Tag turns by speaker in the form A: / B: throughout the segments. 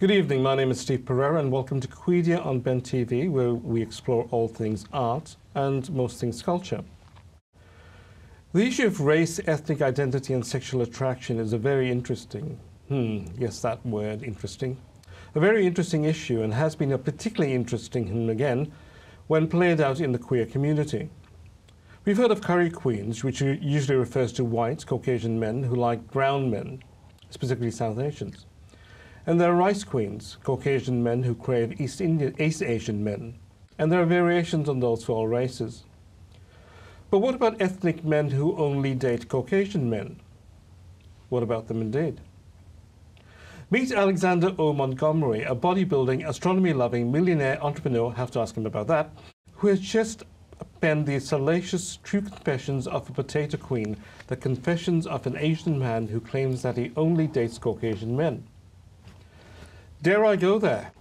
A: Good evening, my name is Steve Pereira and welcome to Quedia on Ben TV, where we explore all things art and most things culture. The issue of race, ethnic identity and sexual attraction is a very interesting, yes, that word, interesting, a very interesting issue, and has been a particularly interesting, again, when played out in the queer community. We've heard of curry queens, which usually refers to white, Caucasian men who like brown men, specifically South Asians. And there are rice queens, Caucasian men who crave East Asian men. And there are variations on those for all races. But what about ethnic men who only date Caucasian men? What about them indeed? Meet Alexander O. Montgomery, a bodybuilding, astronomy-loving millionaire entrepreneur, have to ask him about that, who has just penned the salacious true confessions of a potato queen, the confessions of an Asian man who claims that he only dates Caucasian men. Dare I go there?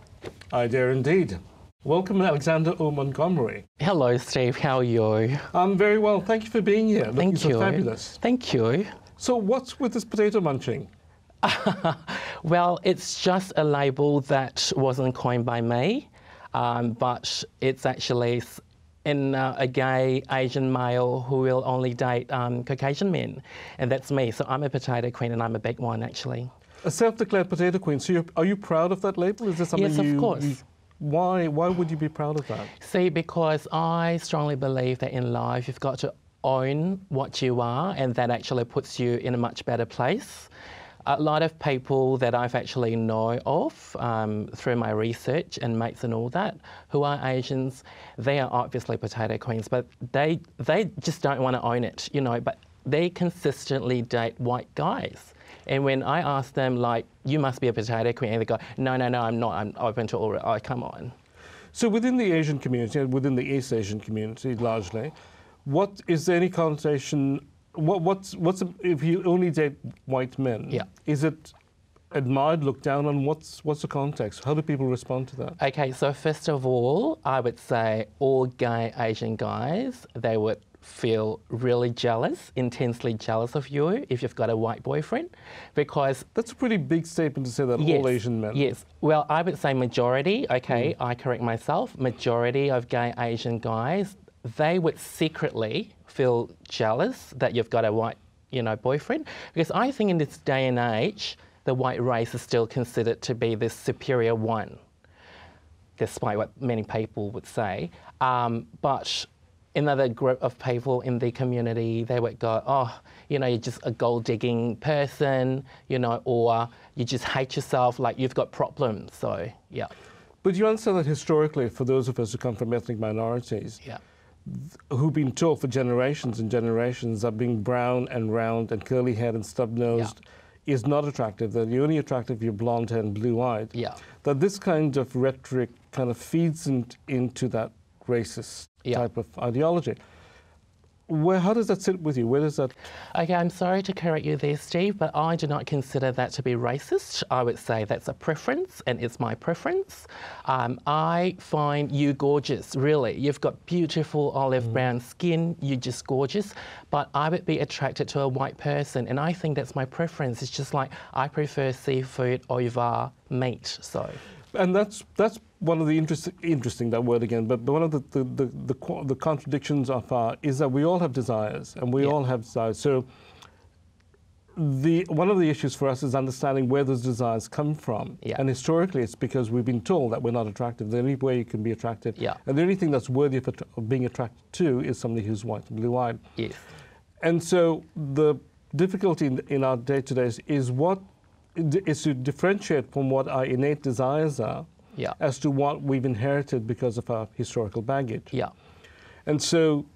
A: I dare indeed. Welcome, Alexander O. Montgomery.
B: Hello, Steve. How are you?
A: I'm very well. Thank you for being here.
B: Thank you.
A: So fabulous.
B: Thank you.
A: So what's with this potato munching?
B: Well, it's just a label that wasn't coined by me, but it's actually in a gay Asian male who will only date Caucasian men, and that's me. So I'm a potato queen, and I'm a big one, actually. A
A: self-declared potato queen. So are you proud of that label? Is there something
B: yes, of course.
A: Why would you be proud of that?
B: See, because I strongly believe that in life you've got to own what you are, and that actually puts you in a much better place. A lot of people that I've actually know of through my research and mates and all that, who are Asians, they are obviously potato queens, but they just don't want to own it, you know, but they consistently date white guys. And when I ask them, like, you must be a potato queen, and they go, no, I'm not, I'm open to all, oh, come on.
A: So within the Asian community, within the East Asian community largely, what is there any connotation, what's if you only date white men,
B: yeah.
A: Is it admired, looked down on? What's the context? How do people respond to that?
B: Okay, so first of all, I would say all gay Asian guys, they would feel really jealous, intensely jealous of you if you've got a white boyfriend, because...
A: That's a pretty big statement to say that
B: yes,
A: all Asian men.
B: Yes, well, I would say majority, okay, I correct myself, majority of gay Asian guys, they would secretly feel jealous that you've got a white, you know, boyfriend, because I think in this day and age, the white race is still considered to be the superior one, despite what many people would say, but another group of people in the community, they would go, oh, you know, you're just a gold-digging person, you know, or you just hate yourself, like you've got problems, so, yeah.
A: But you understand that historically, for those of us who come from ethnic minorities,
B: yeah.
A: who've been taught for generations and generations that being brown and round and curly-haired and stub-nosed is not attractive, that you're only attractive if you're blonde-haired and blue-eyed, that this kind of rhetoric kind of feeds into that racist type of ideology. How does that sit with you? Where does that...
B: Okay, I'm sorry to correct you there, Steve, but I do not consider that to be racist. I would say that's a preference, and it's my preference. I find you gorgeous, really. You've got beautiful olive brown skin, you're just gorgeous, but I would be attracted to a white person, and I think that's my preference. It's just like I prefer seafood over meat, so...
A: And that's one of the interesting that word again. But one of the contradictions of is that we all have desires, and we all have desires. So one of the issues for us is understanding where those desires come from. And historically, it's because we've been told that we're not attractive. The only way you can be attractive, and the only thing that's worthy of being attracted to, is somebody who's white and blue-eyed.
B: Yes.
A: And so the difficulty in our day-to-day is to differentiate from what our innate desires are as to what we've inherited because of our historical baggage. And so,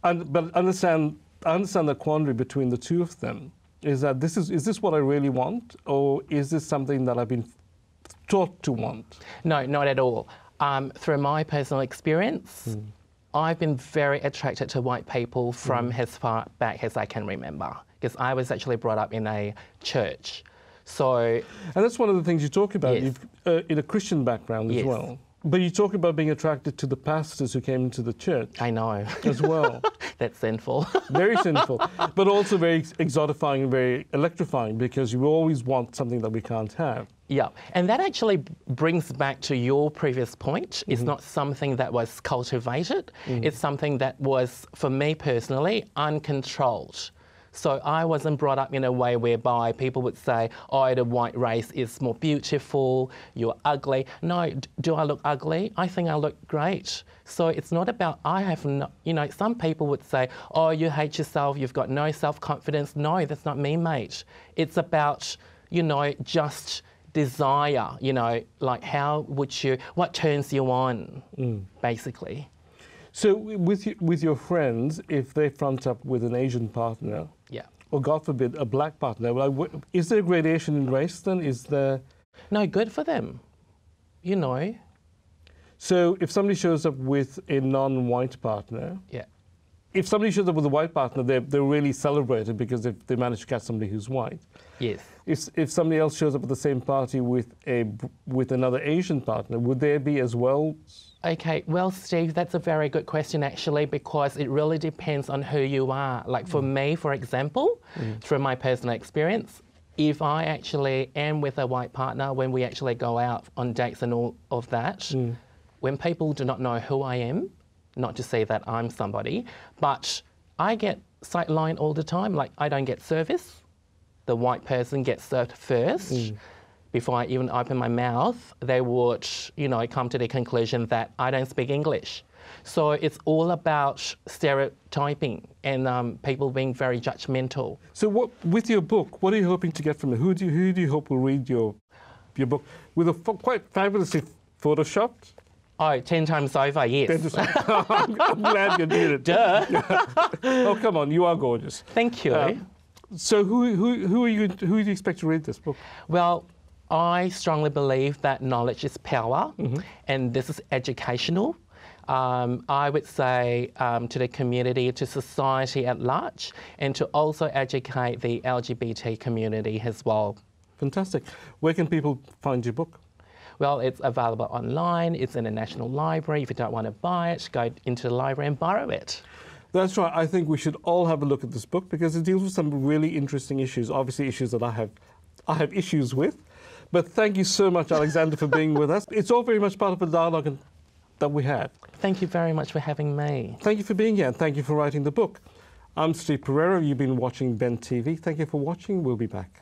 A: but I understand the quandary between the two of them, is that is this what I really want, or is this something that I've been taught to want?
B: No, not at all. Through my personal experience, I've been very attracted to white people from as far back as I can remember, because I was actually brought up in a church. So,
A: and that's one of the things you talk about, you've, in a Christian background as well. But you talk about being attracted to the pastors who came into the church.
B: I know.
A: As well.
B: That's sinful.
A: Very sinful, but also very exotifying and very electrifying, because you always want something that we can't have.
B: Yeah, and that actually brings back to your previous point. It's not something that was cultivated. It's something that was, for me personally, uncontrolled. So I wasn't brought up in a way whereby people would say, oh, the white race is more beautiful, you're ugly. No, do I look ugly? I think I look great. So it's not about, I have no, you know, some people would say, oh, you hate yourself, you've got no self-confidence. No, that's not me, mate. It's about, you know, just desire, you know, like how would you, what turns you on, basically.
A: So with your friends, if they front up with an Asian partner, or God forbid, a black partner, is there a gradation in race then? Is there?
B: No, good for them, you know.
A: So if somebody shows up with a non-white partner, if somebody shows up with a white partner, they're really celebrated because they managed to catch somebody who's white.
B: Yes.
A: If somebody else shows up at the same party with another Asian partner, would there be as well?
B: Okay, well, Steve, that's a very good question, actually, because it really depends on who you are. Like for me, for example, through my personal experience, if I actually am with a white partner, when we actually go out on dates and all of that, when people do not know who I am, not to say that I'm somebody, but I get sidelined all the time. Like I don't get service. The white person gets served first. Before I even open my mouth, they would, you know, come to the conclusion that I don't speak English. So it's all about stereotyping and people being very judgmental.
A: So with your book, what are you hoping to get from it? Who do you hope will read your book? With a quite fabulously photoshopped?
B: Oh, 10 times over, yes.
A: I'm glad you did it.
B: Duh.
A: Oh, come on, you are gorgeous.
B: Thank you.
A: So who do you expect to read this book?
B: Well, I strongly believe that knowledge is power, and this is educational. I would say to the community, to society at large, and to also educate the LGBT community as well.
A: Fantastic. Where can people find your book?
B: Well, it's available online. It's in the National Library. If you don't want to buy it, go into the library and borrow it.
A: That's right. I think we should all have a look at this book because it deals with some really interesting issues, obviously issues that I have issues with. But thank you so much, Alexander, for being with us. It's all very much part of the dialogue that we had.
B: Thank you very much for having me.
A: Thank you for being here and thank you for writing the book. I'm Steve Pereira. You've been watching Ben TV. Thank you for watching. We'll be back.